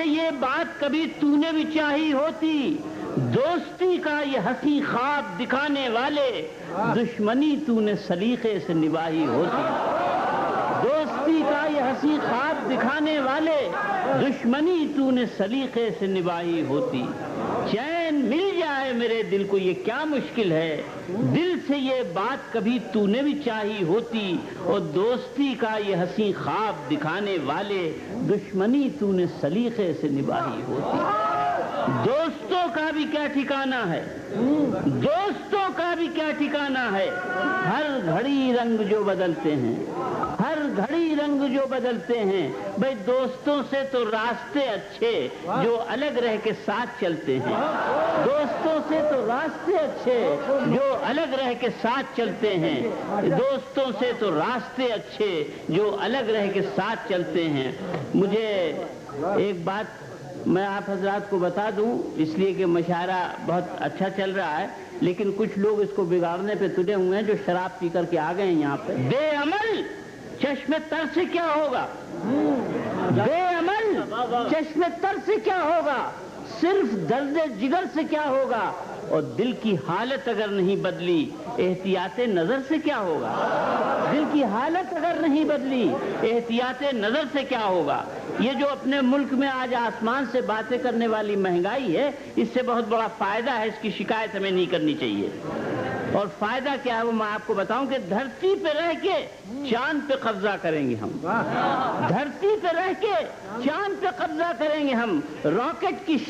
سے یہ بات کبھی تو نے بھی چاہی ہوتی، دوستی کا یہ ہنسی خواب دکھانے والے، دشمنی تو نے سلیقے سے نباہی ہوتی۔ دوستی کا یہ ہنسی خواب دکھانے والے، دشمنی تو نے سلیقے سے نباہی ہوتی۔ چین مل جائے میرے دل کو یہ کیا مشکل ہے، دل سے یہ بات کبھی تو نے بھی چاہی ہوتی، اور دوستی کا یہ ہنسی خواب دکھانے والے، دشمنی تو نے سلیقے سے نباہی ہوتی۔ دوستوں کا بھی کیا ٹھکانہ ہے، دوستوں کا بھی کیا ٹھکانہ ہے، ہر گھڑی رنگ جو بدلتے ہیں، ہر گھڑی رنگ جو بدلتے ہیں۔ بھئی دوستوں سے تو راستے اچھے جو الگ رہ کے ساتھ چلتے ہیں، دوستوں سے تو راستے اچھے جو الگ رہ کے ساتھ چلتے ہیں، دوستوں سے تو راستے اچھے جو الگ رہ کے ساتھ چلتے ہیں۔ مجھے ایک بات میں آپ حضرات کو بتا دوں، اس لیے کہ مشاعرہ بہت اچھا چل رہا ہے، لیکن کچھ لوگ اس کو بگاڑنے پہ تلے ہوئے ہیں جو شراب پی کر کے آ گئے ہیں یہاں پہ۔ بے عمل چشم تر سے کیا ہوگا، بے عمل چشم تر سے کیا ہوگا، صرف درد جگر سے کیا ہوگا، اور دل کی حالت اگر نہیں بدلی احتیاط نظر سے کیا ہوگا، دل کی حالت اگر نہیں بدلی احتیاط نظر سے کیا ہوگا۔ یہ جو اپنے ملک میں آج آسمان سے باتیں کرنے والی مہنگائی ہے، اس سے بہت بڑا فائدہ ہے، اس کی شکایت ہمیں نہیں کرنی چاہیے۔ اور فائدہ کیا ہے وہ میں آپ کو بتاؤں کہ دھرتی پہ رہ کے چاند پہ قبضہ کریں گے ہم، دھرتی پہ رہ کے چاند پہ قبضہ کریں گے ہم۔ راکٹ کی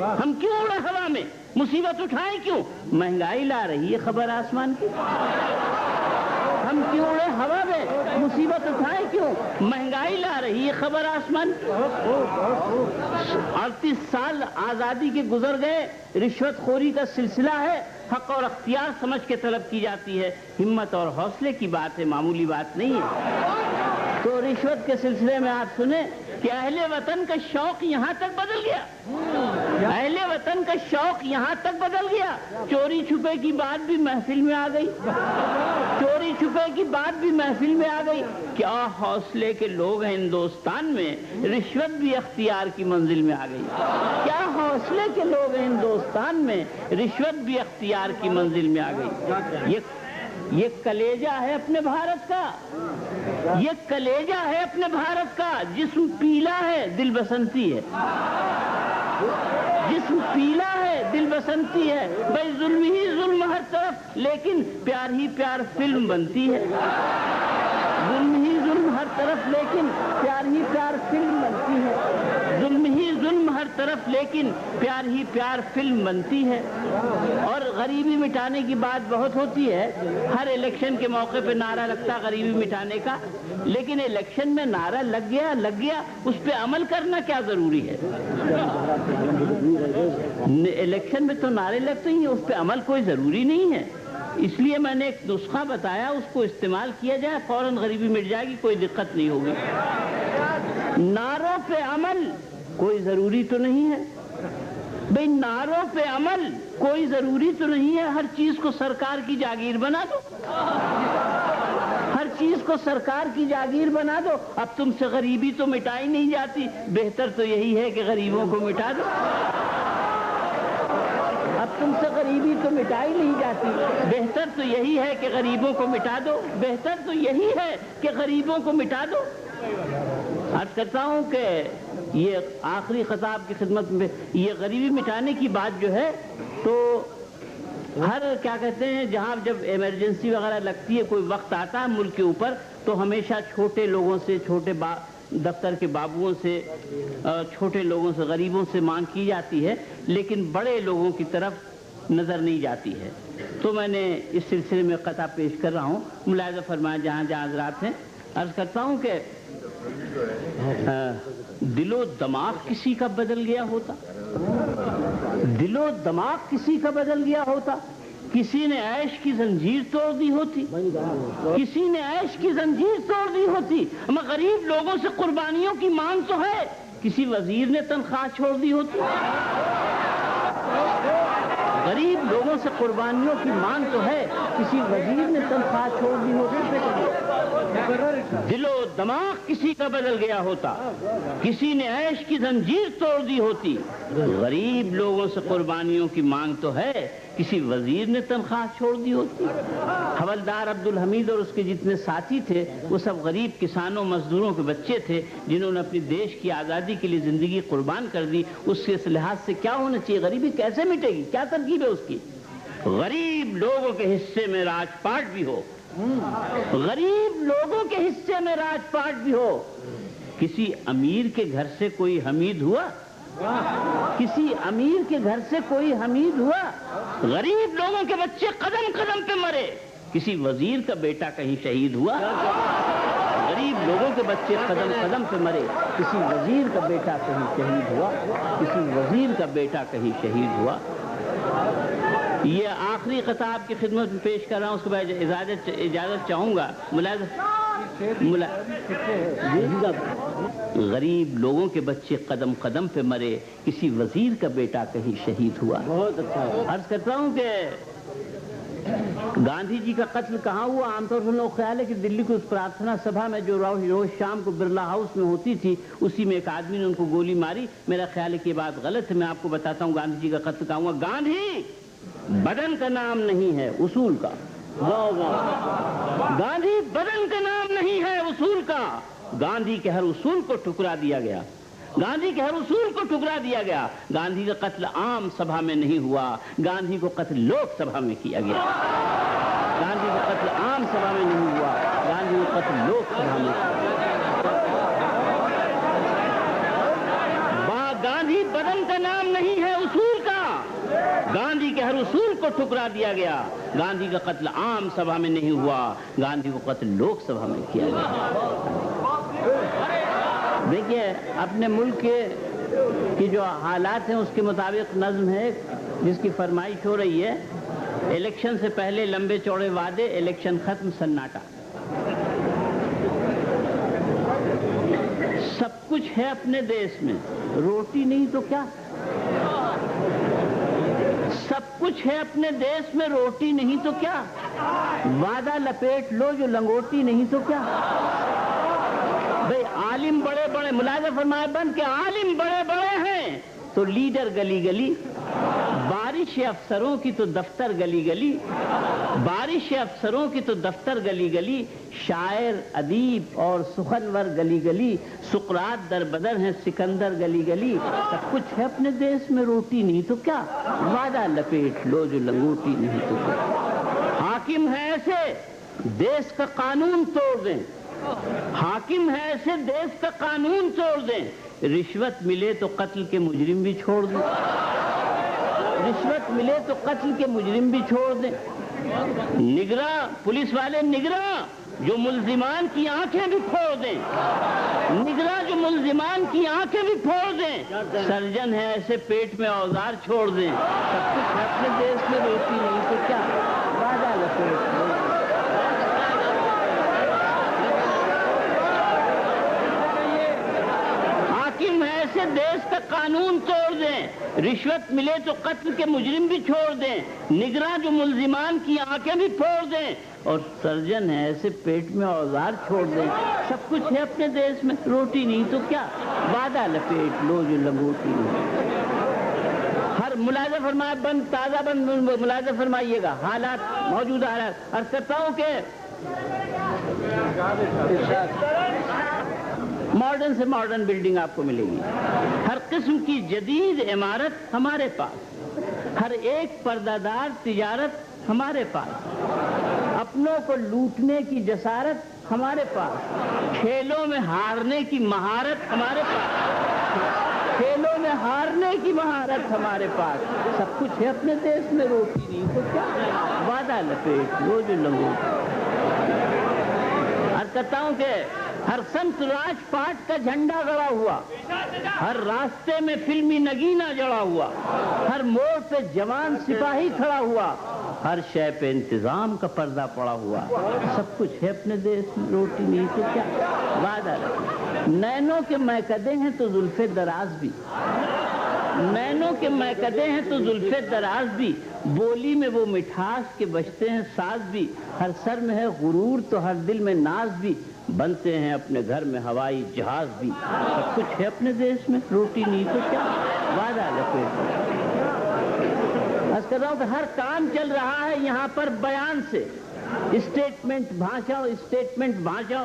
ہم کیوں اڑے ہوا میں، مصیبت اٹھائیں کیوں، مہنگائی لا رہی ہے خبر آسمان کی، ہم کیوں اڑے ہوا میں، مصیبت اٹھائیں کیوں، مہنگائی لا رہی ہے خبر آسمان کی۔ 38 سال آزادی کے گزر گئے، رشوت خوری کا سلسلہ ہے، حق اور اختیار سمجھ کے طلب کی جاتی ہے، ہمت اور حوصلے کی بات ہے، معمولی بات نہیں ہے۔ تو رشوت کے سلسلے میں آپ سنیں کہ اہل وطن کا شوق یہاں تک بدل گیا، اہل وطن کا شوق یہاں تک بدل گیا، چوری چھپے کی بات بھی محفل میں آ گئی، چوری چھپے کی بات بھی محفل میں آ گئی۔ کیا حوصلے کے لوگ ہیں ہندوستان میں، رشوت بھی اختیار کی منزل میں آ گئی، کیا حوصلے کے لوگ ہیں ہندوستان میں، رشوت بھی اختیار کی منزل میں آ گئی۔ یہ کلیجہ ہے اپنے بھارت کا، یہ کلیجہ ہے اپنے بھارت کا، جسم پیلا ہے دل بسنتی ہے، جسم پیلا ہے دل بسنتی ہے۔ بھائی ظلم ہی ظلم ہر طرف، لیکن پیار ہی پیار فلم بنتی ہے، ظلم ہی ظلم ہر طرف لیکن پیار ہی پیار فلم بنتی ہے، ظلم ہی ظلم ہر طرف لیکن پیار ہی پیار فلم بنتی ہے۔ اور غریبی مٹانے کی بات بہت ہوتی ہے، ہر الیکشن کے موقع پہ نعرہ لگتا غریبی مٹانے کا، لیکن الیکشن میں نعرہ لگ گیا اس پہ عمل کرنا کیا ضروری ہے؟ الیکشن میں تو نعرے لگتے ہی، اس پہ عمل کوئی ضروری نہیں ہے۔ اس لیے میں نے ایک نسخہ بتایا، اس کو استعمال کیا جائے، فوراً غریبی مٹ جائے گی، کوئی دقت نہیں ہوگی۔ نعروں پہ عمل کوئی ضروری تو نہیں ہے، بھئی نعروں پہ عمل کوئی ضروری تو نہیں ہے، ہر چیز کو سرکار کی جاگیر بنا دو، ہر چیز کو سرکار کی جاگیر بنا دو۔ اب تم سے غریبی تو مٹائی نہیں جاتی، بہتر تو یہی ہے کہ غریبوں کو مٹا دو، اب تم سے غریبی تو مٹائی نہیں جاتی، بہتر تو یہی ہے کہ غریبوں کو مٹا دو، بہتر تو یہی ہے کہ غریبوں کو مٹا دو۔ عرض کرتا ہوں کہ یہ آخری خطاب کی خدمت میں یہ غریبی مٹانے کی بات جو ہے، تو ہر کیا کہتے ہیں جہاں جب ایمرجنسی وغیرہ لگتی ہے، کوئی وقت آتا ہے ملک کے اوپر، تو ہمیشہ چھوٹے لوگوں سے، چھوٹے دفتر کے بابوؤں سے، چھوٹے لوگوں سے، غریبوں سے مانگ کی جاتی ہے، لیکن بڑے لوگوں کی طرف نظر نہیں جاتی ہے۔ تو میں نے اس سلسلے میں قطع پیش کر رہا ہوں، ملاحظہ فرمائیں جہاں جہاں حضرات ہیں۔ عرض کرتا ہوں کہ دل و دماغ کسی کا بدل گیا ہوتا، دل و دماغ کسی کا بدل گیا ہوتا، کسی نے عیش کی زنجیر توڑ دی ہوتی، کسی نے عیش کی زنجیر توڑ دی ہوتی۔ ہمیں غریب لوگوں سے قربانیوں کی مانگ تو ہے، کسی وزیر نے تنخواہ چھوڑ دی ہوتی، غریب لوگوں سے قربانیوں کی مانگ تو ہے، کسی وزیر نے تنخواہ چھوڑ دی ہوتی۔ دل و دماغ کسی کا بدل گیا ہوتا، کسی نے عیش کی زنجیر توڑ دی ہوتی۔ غریب لوگوں سے قربانیوں کی مانگ تو ہے، کسی وزیر نے تنخواہ چھوڑ دی ہوتی۔ حوالدار عبدالحمید اور اس کے جتنے ساتھی تھے وہ سب غریب کسانوں مزدوروں کے بچے تھے جنہوں نے اپنی دیش کی آزادی کے لیے زندگی قربان کر دی۔ اس کے لحاظ سے کیا ہونا چاہیے؟ غریبی کیسے مٹے گی؟ کیا ترکیب ہے اس کی؟ غریب لوگوں کے حصے میں راج پاٹ بھی ہو، غریب لوگوں کے حصے میں راج پاٹ بھی ہو۔ کسی امیر کے گھر سے کوئی حمید ہوا؟ کسی امیر کے گھر سے کوئی حمید ہوا؟ غریب لوگوں کے بچے قدم قدم پہ مرے، کسی وزیر کا بیٹا کہیں شہید ہوا؟ غریب لوگوں کے بچے قدم قدم پہ مرے، کسی وزیر کا بیٹا کہیں شہید ہوا؟ کسی وزیر کا بیٹا کہیں شہید ہوا؟ یہ آخری خطاب کی خدمت میں پیش کر رہا ہوں، اس کے بعد اجازت چاہوں گا۔ غریب لوگوں کے بچے قدم قدم پہ مرے، کسی وزیر کا بیٹا کہیں شہید ہوا۔ بہت اچھا عرض کرتا ہوں کہ گاندھی جی کا قتل کہاں ہوا؟ عام طور پر لوگ خیال ہے کہ دلی کو اس پرارتھنا سبھا میں جو روز شام کو برلا ہاؤس میں ہوتی تھی اسی میں ایک آدمی نے ان کو گولی ماری۔ میرا خیال ہے کہ یہ بات غلط ہے، میں آپ کو بتاتا ہوں گاندھی جی کا قتل کہاں ہوا۔ گاندھی بدن کا نام نہیں ہے، اصول کا۔ گاندھی بدن کا نام نہیں ہے، اصول کا۔ گاندھی کے ہر اصول کو ٹکرا دیا گیا، گاندھی کے ہر اصول کو ٹکرا دیا گیا۔ گاندھی کا قتل عام سبھا میں نہیں ہوا، گاندھی کو قتل لوک سبھا میں کیا گیا۔ گاندھی کا قتل عام سبھا میں نہیں ہوا، گاندھی کو قتل لوک سبھا میں کیا گیا۔ گاندھی بدن کا نام نہیں ہے، اصول کا۔ گاندھی کے ہر اصول کو ٹکرا دیا گیا۔ گاندھی کا قتل عام سبھا میں نہیں ہوا، گاندھی کو قتل لوک سبھا میں کیا گیا۔ دیکھیے اپنے ملک کی جو حالات ہیں اس کے مطابق نظم ہے جس کی فرمائش ہو رہی ہے، الیکشن سے پہلے لمبے چوڑے وعدے، الیکشن ختم سناٹا۔ سب کچھ ہے اپنے دیش میں، روٹی نہیں تو کیا؟ سب کچھ ہے اپنے دیش میں، روٹی نہیں تو کیا؟ وعدہ لپیٹ لو جو لنگوٹی نہیں تو کیا؟ بھئی عالم بڑے بڑے، ملاحظہ فرمائے بند کہ عالم بڑے بڑے ہیں تو لیڈر گلی گلی، بارش افسروں کی تو دفتر گلی گلی، بارش افسروں کی تو دفتر گلی گلی، شاعر ادیب اور سخنور گلی گلی، سقراط در بدر ہیں سکندر گلی گلی۔ سب کچھ ہے اپنے دیش میں، روٹی نہیں تو کیا؟ وعدہ لپیٹ لو جو لنگوٹی نہیں تو کیا؟ حاکم ہے ایسے دیش کا قانون توڑ دیں، حاکم ہے ایسے دیش کا قانون توڑ دیں، رشوت ملے تو قتل کے مجرم بھی چھوڑ دیں، رشوت ملے تو قتل کے مجرم بھی چھوڑ دیں۔ نگراں پولیس والے نگراں جو ملزمان کی آنکھیں بھی پھوڑ دیں، نگراں جو ملزمان کی آنکھیں بھی پھوڑ دیں، سرجن ہے ایسے پیٹ میں اوزار چھوڑ دیں۔ سب کچھ اپنے دیش میں، روٹی نہیں تو کیا؟ وعدہ لپیٹ لو۔ حاکم ہے ایسے دیش کا قانون توڑ دیں، رشوت ملے تو قتل کے مجرم بھی چھوڑ دیں، نگراں جو ملزمان کی آنکھیں بھی پھوڑ دیں، اور سرجن ہے ایسے پیٹ میں اوزار چھوڑ دیں۔ سب کچھ ہے اپنے دیش میں، روٹی نہیں تو کیا؟ وعدہ لپیٹ لو جو لنگوٹی نہیں۔ ہر ملاحظہ فرمائے بند، تازہ بند ملاحظہ فرمائیے گا حالات، موجودہ حالات۔ عرض کرتا ہوں کہ ماڈرن سے ماڈرن بلڈنگ آپ کو ملے گی، ہر قسم کی جدید عمارت ہمارے پاس، ہر ایک پردہ دار تجارت ہمارے پاس، اپنوں کو لوٹنے کی جسارت ہمارے پاس، کھیلوں میں ہارنے کی مہارت ہمارے پاس، کھیلوں میں ہارنے کی مہارت ہمارے پاس۔ سب کچھ ہے اپنے دیش میں، روٹی نہیں تو کیا؟ وعدہ لپیٹ لو جو لنگوٹی۔ عرض کرتا ہوں کہ ہر سمت راج پاٹ کا جھنڈا گڑا ہوا، ہر راستے میں فلمی نگینہ جڑا ہوا، ہر موڑ پہ جوان سپاہی کھڑا ہوا، ہر شے پہ انتظام کا پردہ پڑا ہوا۔ سب کچھ ہے اپنے دیش میں، روٹی نہیں تو کیا؟ وعدہ رکھیں۔ نینوں کے میکدے ہیں تو زلف دراز بھی، نینوں کے میکدے ہیں تو زلف دراز بھی، بولی میں وہ مٹھاس کے بجتے ہیں ساز بھی، ہر سر میں ہے غرور تو ہر دل میں ناز بھی، بنتے ہیں اپنے گھر میں ہوائی جہاز بھی، سب کچھ ہے اپنے دیش میں، روٹی نہیں تو کیا، وعدہ لپیٹ لو۔ عرض کر رہا ہوں کہ ہر کام چل رہا ہے یہاں پر بیان سے، اسٹیٹمنٹ بھاشا، اسٹیٹمنٹ بھاشا،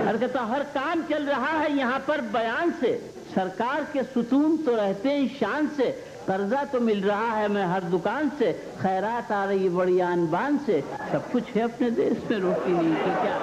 عرض کرتا ہوں ہر کام چل رہا ہے یہاں پر بیان سے، سرکار کے ستون تو رہتے ہیں شان سے، قرضہ تو مل رہا ہے میں ہر دکان سے، خیرات آ رہی بڑی آن بان سے، سب کچھ ہے اپنے دیش میں، روٹی نہیں تو کیا،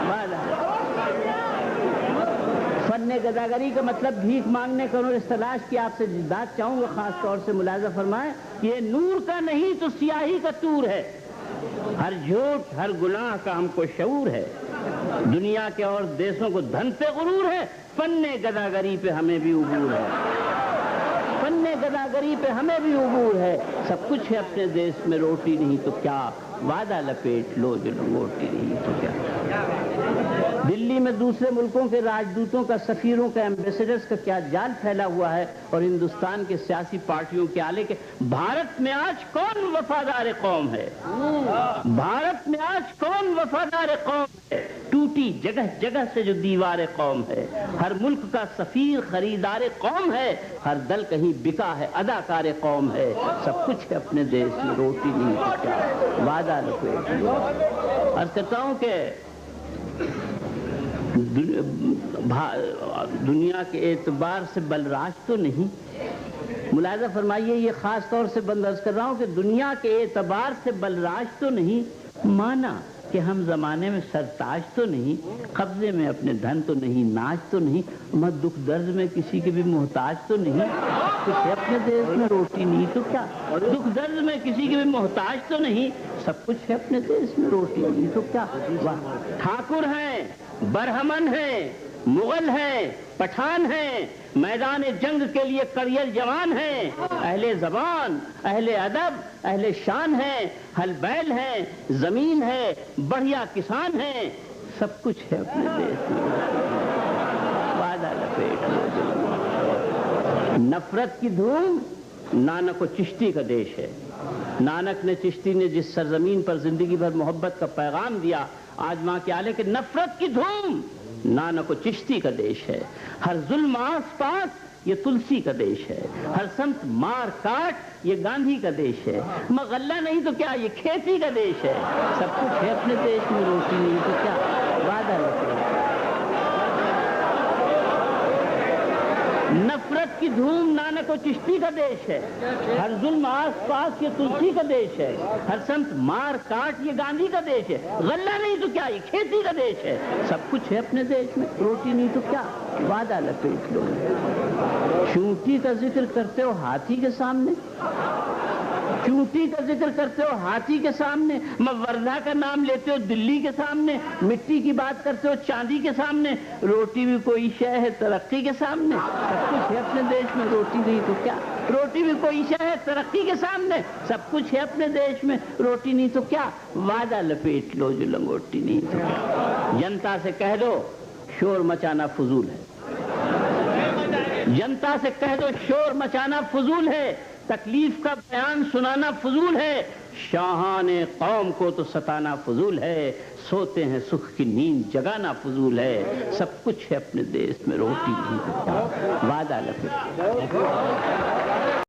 وعدہ۔ فن گداگری کا مطلب بھیک مانگنے کا، انہوں نے تلاش کی، آپ سے بات چاہوں گا خاص طور سے ملاحظہ فرمائیں، یہ نور کا نہیں تو سیاہی کا طور ہے، ہر جھوٹ ہر گناہ کا ہم کو شعور ہے، دنیا کے اور دیشوں کو دھن پہ غرور ہے، فن گداگری پہ ہمیں بھی عبور ہے، فن گداگری پہ ہمیں بھی عبور ہے، سب کچھ ہے اپنے دیش میں، روٹی نہیں تو کیا، وعدہ لپیٹ لو جو لنگوٹی نہیں تو کیا۔ دلی میں دوسرے ملکوں کے راجدوتوں کا، سفیروں کا، ایمبیسڈرز کا کیا جال پھیلا ہوا ہے، اور ہندوستان کے سیاسی پارٹیوں کے آلے کے، بھارت میں آج کون وفادار قوم ہے، بھارت میں آج کون وفادار قوم ہے، ٹوٹی جگہ جگہ سے جو دیوار قوم ہے، ہر ملک کا سفیر خریدار قوم ہے، ہر دل کہیں بکا ہے اداکار قوم ہے، سب کچھ ہے اپنے دیش میں، روٹی نہیں تو کیا، وعدہ لپیٹ لو۔ عرض کرتا ہوں کہ دنیا کے اعتبار سے بلراج تو نہیں، ملاحظہ فرمائیے، یہ خاص طور سے بند عرض کر رہا ہوں کہ دنیا کے اعتبار سے بلراج تو نہیں، مانا کہ ہم زمانے میں سرتاج تو نہیں، قبضے میں اپنے دھن تو نہیں، ناچ تو نہیں، مگر دکھ درد میں کسی کے بھی محتاج تو نہیں، کچھ اپنے دیش میں، روٹی نہیں تو کیا، دکھ درد میں کسی کے بھی محتاج تو نہیں، سب کچھ ہے اپنے دیش میں، روٹی نہیں تو کیا۔ ٹھاکر ہیں، برہمن ہیں، مغل ہیں، پٹھان ہیں، میدان جنگ کے لیے کریئر جوان ہیں، اہل زبان، اہل ادب، اہل شان ہیں، ہل بیل ہیں، زمین ہے، بڑھیا کسان ہیں، سب کچھ ہے اپنے دیش میں، وعدہ لپیٹ لو۔ نفرت کی دھوم نانک و چشتی کا دیش ہے، نانک نے، چشتی نے جس سرزمین پر زندگی بھر محبت کا پیغام دیا، آج وہاں کے آلے کہ نفرت کی دھوم نانک و چشتی کا دیش ہے، ہر ظلم آس پاس یہ تلسی کا دیش ہے، ہر سمت مار کاٹ یہ گاندھی کا دیش ہے، غلہ نہیں تو کیا یہ کھیتی کا دیش ہے، سب کچھ ہے اپنے دیش میں، روٹی نہیں تو کیا، وعدہ لپیٹ۔ نفرت کی دھوم نانک و چشتی کا دیش ہے، ہر ظلم آس پاس یہ تلسی کا دیش ہے، ہر سمت مار کاٹ یہ گاندھی کا دیش ہے، غلہ نہیں تو کیا یہ کھیتی کا دیش ہے، سب کچھ ہے اپنے دیش میں، روٹی نہیں تو کیا، وعدہ لپیٹ لو۔ چونٹی کا ذکر کرتے ہو ہاتھی کے سامنے، چونٹی کا ذکر کرتے ہو ہاتھی کے سامنے، وردھا کا نام لیتے ہو دلی کے سامنے، مٹی کی بات کرتے ہو چاندی کے سامنے، روٹی بھی کوئی شے ہے ترقی کے سامنے، سب کچھ ہے اپنے دیش میں، روٹی نہیں تو کیا، روٹی بھی کوئی شے ہے ترقی کے سامنے، سب کچھ ہے اپنے دیش میں، روٹی نہیں تو کیا، وعدہ لپیٹ لو جو لنگوٹی نہیں تو کیا۔ جنتا سے کہہ دو شور مچانا فضول ہے، جنتا سے کہہ دو شور مچانا فضول ہے، تکلیف کا بیان سنانا فضول ہے، شاہان قوم کو تو ستانا فضول ہے، سوتے ہیں سکھ کی نیند جگانا فضول ہے، سب کچھ ہے اپنے دیش میں، روٹی نہیں تو کیا، وعدہ لپیٹ۔